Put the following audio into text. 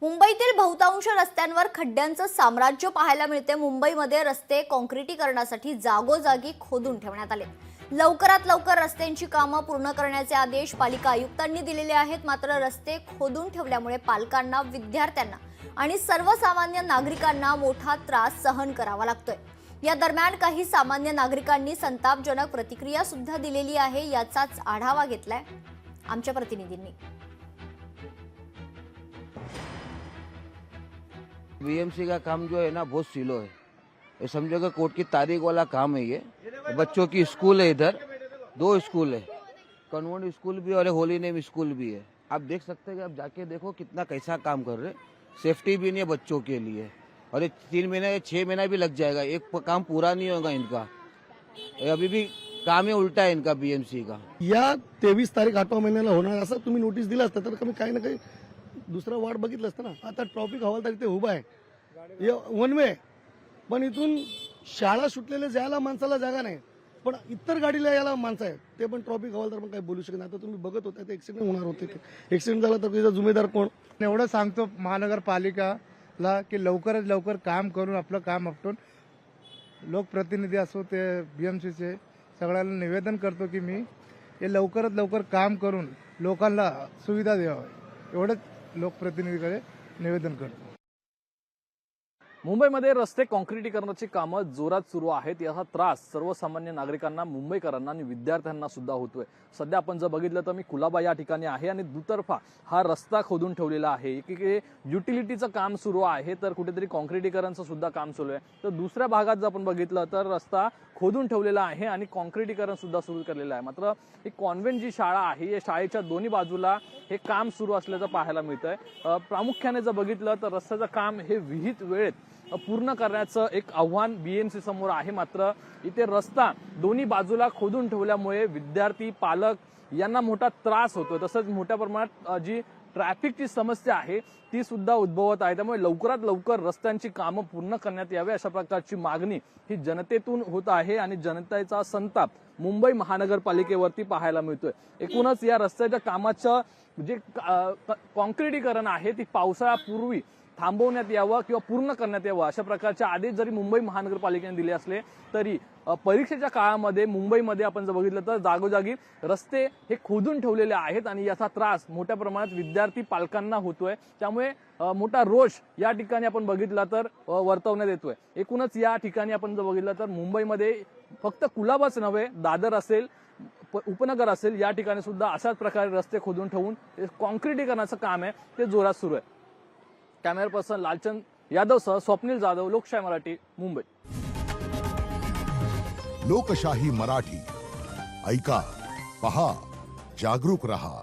मुंबईतील बहुतांश रस्त्यांवर खड्ड्यांचं साम्राज्य पाहायला मिळते। मुंबईमध्ये रस्ते काँक्रिटीकरणासाठी जागोजागी खोदून ठेवण्यात आले। लवकरात लवकर रस्त्यांची कामं पूर्ण करण्याचे आदेश पालिका आयुक्तांनी दिलेले आहेत। मात्र रस्ते खोदून ठेवल्यामुळे पालकांना, विद्यार्थ्यांना आणि सर्वसामान्य नागरिकांना मोठा त्रास सहन करावा लागतोय। या दरम्यान काही सामान्य नागरिकांनी संतापजनक प्रतिक्रिया सुद्धा दिलेली आहे। याचाच आढावा घेतलाय आमच्या प्रतिनिधींनी। बीएमसी का काम जो है ना बहुत स्लो है। ये समझो कि कोर्ट की तारीख वाला काम है। ये बच्चों की स्कूल है, इधर 2 स्कूल है, कन्वेंट स्कूल भी और होली नेम स्कूल भी है। आप देख सकते हैं कि आप जाके देखो कितना कैसा काम कर रहे। सेफ्टी भी नहीं है बच्चों के लिए, और ये 3 महीने 6 महीना भी लग जाएगा, एक काम पूरा नहीं होगा इनका। अभी भी काम ही उल्टा है इनका बीएमसी का। या 23 तारीख 8व्या महिन्याला होणार असं तुम्ही नोटीस दिलं असतं तर कमी काही ना काही दुसरा वाट बघितलं असतं ना। आता ट्रॉफिक हवालदार इथे उभा आहे, वन वे, पण इथून शाळा सुटलेले जायला माणसाला जागा नाही, पण इतर गाडीला यायला माणसं आहेत, ते पण ट्रॉफिक हवालदार पण काही बोलू शकत नाही। आता तुम्ही बघत होता ते ऍक्सिडेंट होणार होते, ऍक्सिडेंट झाला तर त्याचा जिम्मेदार कोण? एवढं सांगतो महानगरपालिकाला की लवकरात लवकर काम करून आपलं काम आपटून, लोकप्रतिनिधी असो ते बीएमसीचे सगळ्यांना निवेदन करतो की मी हे लवकरात लवकर काम करून लोकांना सुविधा द्यावी, एवढंच लोकप्रतिनिधीकडे निवेदन करतो। मुंबईमध्ये रस्ते काँक्रिटीकरणाची कामं जोरात सुरू आहेत। याचा त्रास सर्वसामान्य नागरिकांना, मुंबईकरांना आणि विद्यार्थ्यांना सुद्धा होतोय। सध्या आपण जर बघितलं तर मी कुलाबा या ठिकाणी आहे आणि दुतर्फा हा रस्ता खोदून ठेवलेला आहे। एकीकडे युटिलिटीचं काम सुरू आहे तर कुठेतरी काँक्रिटीकरणचं सुद्धा काम सुरू आहे। तर दुसऱ्या भागात जर आपण बघितलं तर रस्ता खोदून ठेवलेला आहे आणि काँक्रिटीकरण सुद्धा सुरू केलेलं आहे। मात्र ही कॉन्व्हेंट जी शाळा आहे या शाळेच्या दोन्ही बाजूला हे काम सुरू असल्याचं पाहायला मिळतंय। प्रामुख्याने जर बघितलं तर रस्त्याचं काम हे विहित वेळेत पूर्ण करण्याचं एक आव्हान बीएमसी समोर आहे। मात्र इथे रस्ता दोन्ही बाजूला खोदून ठेवल्यामुळे विद्यार्थी, पालक यांना मोठा त्रास होतोय। तसंच मोठ्या प्रमाणात जी ट्रॅफिकची समस्या आहे ती सुद्धा उद्भवत आहे। त्यामुळे लवकरात लवकर रस्त्यांची कामं पूर्ण करण्यात यावे अशा प्रकारची मागणी ही जनतेतून होत आहे आणि जनतेचा संताप मुंबई महानगरपालिकेवरती पाहायला मिळतोय। एकूणच या रस्त्याच्या कामाचं जे काँक्रिटीकरण आहे ती पावसाळ्यापूर्वी थांबवण्यात यावं किंवा पूर्ण करण्यात यावं अशा प्रकारचे आदेश जरी मुंबई महानगरपालिकेने दिले असले तरी परीक्षेच्या काळामध्ये मुंबईमध्ये आपण जर बघितलं तर जागोजागी रस्ते हे खोदून ठेवलेले आहेत आणि याचा त्रास मोठ्या प्रमाणात विद्यार्थी, पालकांना होतोय। त्यामुळे मोठा रोष या ठिकाणी आपण बघितला तर वर्तवण्यात येतोय। एकूणच या ठिकाणी आपण जर बघितलं तर मुंबईमध्ये फक्त कुलाबाच नव्हे, दादर असेल, उपनगर असेल, या ठिकाणी सुद्धा अशाच प्रकारे रस्ते खोदून ठेवून काँक्रिटीकरणाचं काम आहे ते जोरात सुरू आहे। कॅमेरा पर्सन लालचंद यादव सह स्वप्नील जाधव, लोकशाही मराठी, मुंबई। लोकशाही मराठी, ऐका, पहा, जागरूक रहा।